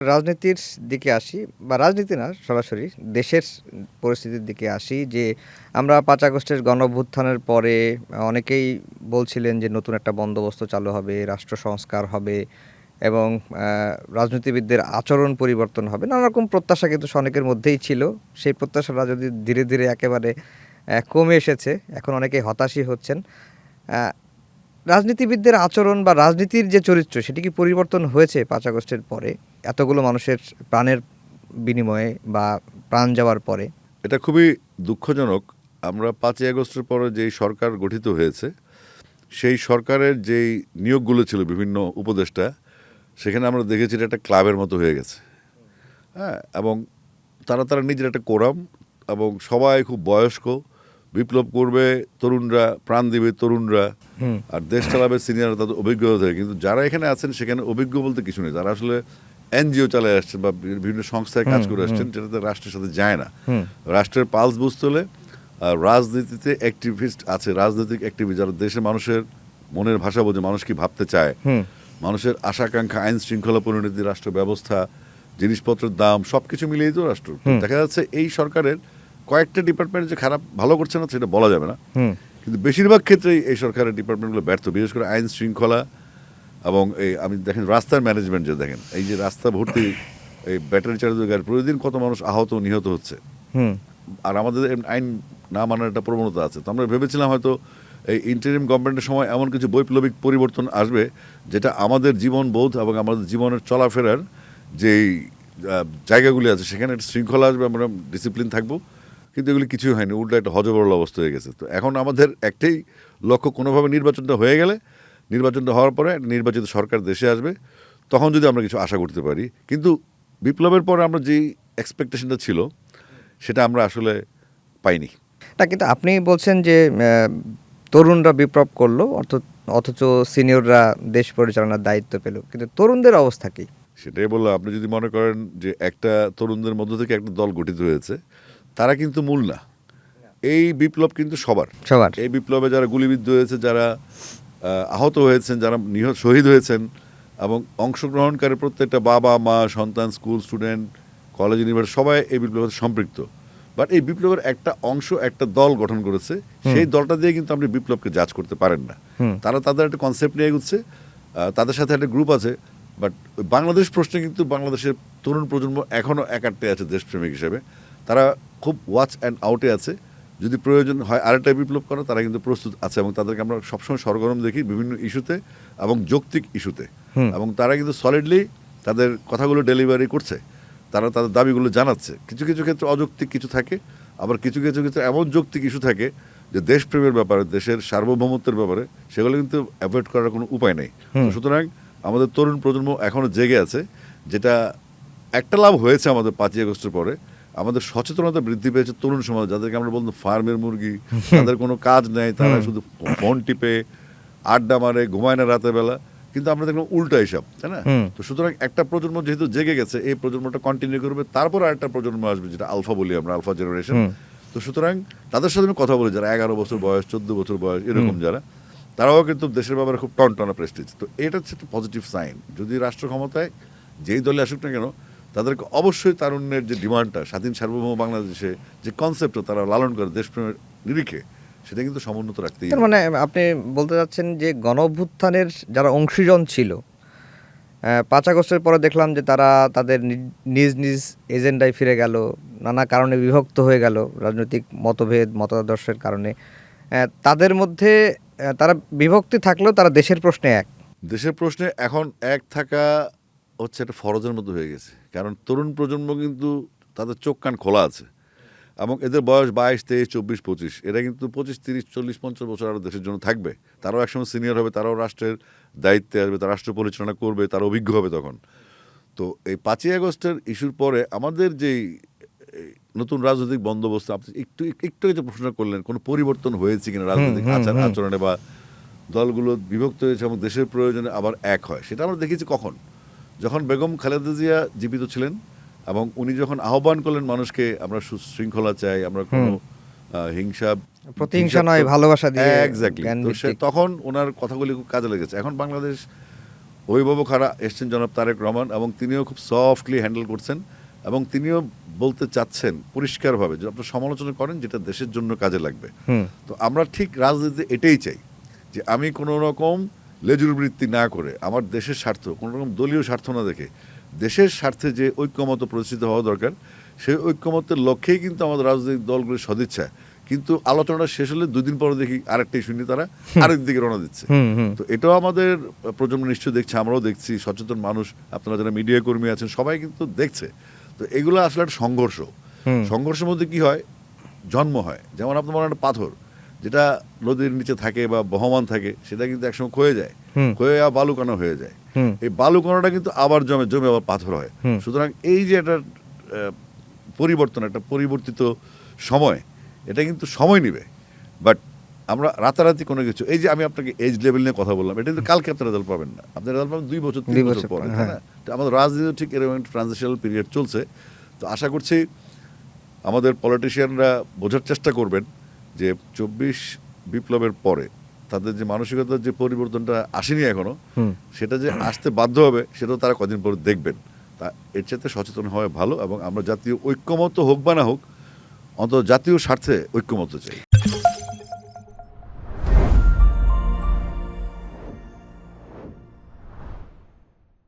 রাজনীতির দিকে আসি বা রাজনীতি না সরাসরি দেশের পরিস্থিতির দিকে আসি যে আমরা ৫ আগস্টের গণঅভ্যুত্থানের পরে অনেকেই বলছিলেন যে নতুন একটা বন্দোবস্ত চালু হবে, রাষ্ট্র সংস্কার হবে এবং রাজনীতিবিদদের আচরণ পরিবর্তন হবে। নানা রকম প্রত্যাশা কিন্তু অনেকের মধ্যেই ছিল। সেই প্রত্যাশাটা যদি ধীরে, ধীরে একেবারে কমে এসেছে। এখন অনেকেই হতাশই হচ্ছেন। আ রাজনীতিবিদদের আচরণ বা রাজনীতির যে চরিত্র সেটি কি পরিবর্তন হয়েছে ৫ আগস্টের পরে? এতগুলো মানুষের প্রাণের বিনিময়ে বা প্রাণ যাওয়ার পরে? এটা খুবই দুঃখজনক। আমরা ৫ই আগস্টের পরে যেই সরকার গঠিত হয়েছে, সেই সরকারের যেই নিয়োগগুলো ছিল বিভিন্ন উপদেষ্টা, সেখানে আমরা দেখেছি এটা একটা ক্লাবের মতো হয়ে গেছে। হ্যাঁ? এবং তারা নিজের একটা কোরাম এবং সবাই খুব বয়স্ক। বিপ্লব করবে তরুণরা, প্রাণ দিবে তরুণরা। হুম, আর দেশ চালাবে সিনিয়ররা, তাদের অভিজ্ঞতা থাকে। কিন্তু যারা এখানে আছেন সেখানে অভিজ্ঞ বলতে কিছু নেই। তারা আসলে এনজিও চালায় আসছেন বা বিভিন্ন সংস্থায় কাজ করে আসছেন, যেটাতে রাষ্ট্রের সাথে যায় না। হুম, রাষ্ট্রের পালস বুঝতে হলে রাজনীতিতে অ্যাক্টিভিস্ট আছে, রাজনৈতিক অ্যাক্টিভিস্ট যারা দেশের মানুষের মনের ভাষা বোঝে, মানুষ কি ভাবতে চায়, হুম, মানুষের আশা-আকাঙ্ক্ষা, আইন শৃঙ্খলা পরিণতি, রাষ্ট্র ব্যবস্থা, জিনিসপত্রের দাম সবকিছু মিলিয়েই তো রাষ্ট্র। তো হুম, দেখা যাচ্ছে এই সরকারের কয়েকটা ডিপার্টমেন্ট যে খারাপ ভালো করছে না সেটা বলা যাবে না, হুম, কিন্তু বেশিরভাগ ক্ষেত্রেই এই সরকারের ডিপার্টমেন্টগুলো ব্যর্থ, বিশেষ করে আইন শৃঙ্খলা এবং এই আমি দেখেন রাস্তার ম্যানেজমেন্ট, যে দেখেন এই যে রাস্তা ভর্তি এই ব্যাটারি চালিত গাড়ি, প্রতিদিন কত মানুষ আহত নিহত হচ্ছে। হুম, আর আমাদের আইন না মানার একটা প্রবণতা আছে। তো আমরা ভেবেছিলাম হয়তো এই ইন্টারিম গভর্নমেন্টের সময় এমন কিছু বৈপ্লবিক পরিবর্তন আসবে, যেটা আমাদের জীবনবোধ এবং আমাদের জীবনের চলাফেরার যেই জায়গাগুলি আছে সেখানে একটা শৃঙ্খলা আসবে, আমরা ডিসিপ্লিন থাকবো। কিন্তু এগুলি কিছুই হয়নি, উল্টো একটা হযবরল অবস্থা হয়ে গেছে। তো এখন আমাদের একটাই লক্ষ্য, কোনোভাবে নির্বাচনটা হয়ে গেলে, নির্বাচনটা হওয়ার পরে একটা নির্বাচিত সরকার দেশে আসবে, তখন যদি আমরা কিছু আশা করতে পারি। কিন্তু বিপ্লবের পরে আমরা যেই এক্সপেকটেশনটা ছিল সেটা আমরা আসলে পাইনি। না কিন্তু আপনি বলছেন যে তরুণরা বিপ্লব করলো অথচ সিনিয়ররা দেশ পরিচালনার দায়িত্ব পেল। কিন্তু তরুণদের অবস্থা কি? সেটাই বললাম, আপনি যদি মনে করেন যে একটা তরুণদের মধ্য থেকে একটা দল গঠিত হয়েছে, তারা কিন্তু মূল না। এই বিপ্লব কিন্তু সবার। সবার? এই বিপ্লবে যারা গুলিবিদ্ধ হয়েছে, যারা আহত হয়েছেন, যারা শহীদ হয়েছেন, এবং অংশগ্রহণকারী প্রত্যেকটা বাবা মা সন্তান, স্কুল স্টুডেন্ট, কলেজ ইউনিভার্সিটি সবাই এই বিপ্লবের সাথে সম্পৃক্ত। বাট এই বিপ্লবের একটা অংশ একটা দল গঠন করেছে, হুম, সেই দলটা দিয়ে কিন্তু আপনি বিপ্লবকে জাজ করতে পারেন না। হুম, তারা তাদের একটা কনসেপ্ট নিয়ে এগুচ্ছে, তাদের সাথে একটা গ্রুপ আছে। বাট বাংলাদেশ প্রশ্নে কিন্তু বাংলাদেশের তরুণ প্রজন্ম এখনও একাট্টে আছে দেশপ্রেমিক হিসেবে। তারা খুব ওয়াচ অ্যান্ড আউটে আছে। যদি প্রয়োজন হয় আরেকটা বিপ্লব করা, তারা কিন্তু প্রস্তুত আছে, এবং তাদেরকে আমরা সবসময় সরগরম দেখি বিভিন্ন ইস্যুতে এবং যৌক্তিক ইস্যুতে। হুম, এবং তারা কিন্তু সলিডলি তাদের কথাগুলো ডেলিভারি করছে, তারা তাদের দাবিগুলো জানাচ্ছে। কিছু কিছু ক্ষেত্রে অযৌক্তিক কিছু থাকে, আবার কিছু কিছু ক্ষেত্রে এমন যৌক্তিক ইস্যু থাকে যে দেশপ্রেমের ব্যাপারে, দেশের সার্বভৌমত্বের ব্যাপারে, সেগুলো কিন্তু অ্যাভয়েড করার কোনো উপায় নেই। তো হুম, সুতরাং আমাদের তরুণ প্রজন্ম এখনও জেগে আছে। যেটা একটা লাভ হয়েছে আমাদের ৫ই আগস্টের পরে, আমাদের সচেতনতা বৃদ্ধি পেয়েছে তরুণ সমাজ, যাদেরকে আমরা বলতাম ফার্মের মুরগি, তাদের কোনো কাজ নেই, তারা হুম, শুধু ফোন টিপে আড্ডা মারে, ঘুমায় না রাতের বেলা। কিন্তু আমরা দেখলাম উল্টা হিসাব, তাই না? হুম, তো সুতরাং একটা প্রজন্ম যেহেতু জেগে গেছে, এই প্রজন্মটা কন্টিনিউ করবে, তারপর আরেকটা প্রজন্ম আসবে, যেটা আলফা বলি আমরা, আলফা জেনারেশন। হুম, তো সুতরাং তাদের সাথে আমি কথা বলি, যারা ১১ বছর বয়স, ১৪ বছর বয়স, হুম। এরকম যারা, তারাও কিন্তু দেশের ব্যাপারে খুব টনটনা প্রেস্টিজ। তো এটা হচ্ছে একটা পজিটিভ সাইন। যদি রাষ্ট্র ক্ষমতায় যেই দলে আসুক না কেন, তাদেরকে অবশ্যই তারুণ্যের যে ডিমান্ডটা, স্বাধীন সার্বভৌম বাংলাদেশে যে কনসেপ্টটা তারা লালন করে দেশপ্রেমের নিরিখে, সেটা কিন্তু সমুন্নত রাখতেই তার হবে। মানে আপনি বলতে চাচ্ছেন যে গণঅভ্যুত্থানের যারা অংশীজন ছিল ৫ আগস্টের পরে দেখলাম যে তারা তাদের নিজ নিজ এজেন্ডায় ফিরে গেল। নানা কারণে বিভক্ত হয়ে গেল রাজনৈতিক মতভেদ, মতাদর্শের কারণে। তাদের মধ্যে তারা বিভক্তি থাকলেও তারা দেশের প্রশ্নে এক। দেশের প্রশ্নে এখন এক থাকা হচ্ছে একটা ফরজের মতো হয়ে গেছে। কারণ তরুণ প্রজন্ম কিন্তু তাদের চোখ কান খোলা আছে, এবং এদের বয়স ২২, ২৩, ২৪, ২৫। এরা কিন্তু ২৫, ৩০, ৪০, ৫০ বছর আরও দেশের জন্য থাকবে। তারাও একসময় সিনিয়র হবে, তারাও রাষ্ট্রের দায়িত্বে আসবে, তারা রাষ্ট্র পরিচালনা করবে, তারা অভিজ্ঞ হবে তখন। তো এই ৫ই আগস্টের ইস্যুর পরে আমাদের যেই এই নতুন রাজনৈতিক বন্দোবস্ত, আপনি একটু একটু যে প্রশ্ন করলেন, কোনো পরিবর্তন হয়েছে কিনা হুম, রাজনৈতিক হুম, আচার হুম, আচরণে, বা দলগুলো বিভক্ত হয়েছে এবং দেশের প্রয়োজনে আবার এক হয়, সেটা আমরা দেখেছি কখন? যখন বেগম খালেদা জিয়া জীবিত ছিলেন, এবং উনি যখন আহ্বান করলেন মানুষকে, আমরা সুশৃঙ্খলা চাই, আমরা হুম। কোনো হিংসা প্রতিহিংসা নয়, ভালোবাসা দিয়ে এক্স্যাক্টলি। জ্ঞান তো সে ভিত্তিক। তখন ওনার কথাগুলি খুব কাজে লেগেছে। এখন বাংলাদেশ অভিভাবকহারা এসছেন জনাব তারেক রহমান, এবং তিনিও খুব সফটলি হ্যান্ডেল করছেন, এবং তিনিও বলতে চাচ্ছেন পরিষ্কারভাবে যে আপনারা সমালোচনা করেন যেটা দেশের জন্য কাজে লাগবে। তো আমরা ঠিক রাজনীতিতে এটাই চাই, যে আমি কোনো রকম লেজুর বৃত্তি না করে আমার দেশের স্বার্থ, কোনো রকম দলীয় স্বার্থ না দেখে দেশের স্বার্থে যে ঐক্যমত প্রতিষ্ঠিত হওয়া দরকার, সেই ঐক্যমতের লক্ষ্যেই কিন্তু আমাদের রাজনৈতিক দলগুলির সদিচ্ছা। কিন্তু আলোচনাটা শেষ হলে 2 দিন পরে দেখি আরেকটা ইস্যু নিয়ে তারা আরেক দিকে রওনা দিচ্ছে। তো এটাও আমাদের প্রজন্ম নিশ্চয়ই দেখছে, আমরাও দেখছি, সচেতন মানুষ, আপনারা যারা মিডিয়া কর্মী আছেন সবাই কিন্তু দেখছে। তো এগুলো আসলে একটা সংঘর্ষ। সংঘর্ষের মধ্যে কি হয়, জন্ম হয়। যেমন আপনার মনে হয় একটা পাথর যেটা নদীর নিচে থাকে বা বহমান থাকে, সেটা কিন্তু একসময় ক্ষয়ে যায়, ক্ষয়ে বালুকণা হয়ে যায়। এই বালুকণাটা কিন্তু আবার জমে জমে আবার পাথর হয়। সুতরাং এই যে একটা পরিবর্তন, একটা পরিবর্তিত সময়, এটা কিন্তু সময় নেবে। বাট আমরা রাতারাতি কোনো কিছু, এই যে আমি আপনাকে এজ লেভেল নিয়ে কথা বললাম, এটা কিন্তু কালকে আপনি রেজাল্ট পাবেন না, আপনি রেজাল্ট পাবেন 2 বছর 3 বছর পরে, তাই না? তো আমাদের রাজনীতি ঠিক এরকম একটা ট্রানজিশনাল পিরিয়ড চলছে। তো আশা করছি আমাদের পলিটিশিয়ানরা বোঝার চেষ্টা করবেন যে 24 বিপ্লবের পরে তাদের যে মানসিকতার যে পরিবর্তনটা আসেনি এখনো, সেটা যে আসতে বাধ্য হবে সেটাও তারা কদিন পরে দেখবেন। তা এর চাইতে সচেতন হওয়া ভালো, এবং আমরা জাতীয় ঐক্যমত হোক বা না হোক, অন্তত জাতীয় স্বার্থে ঐক্যমত চাই।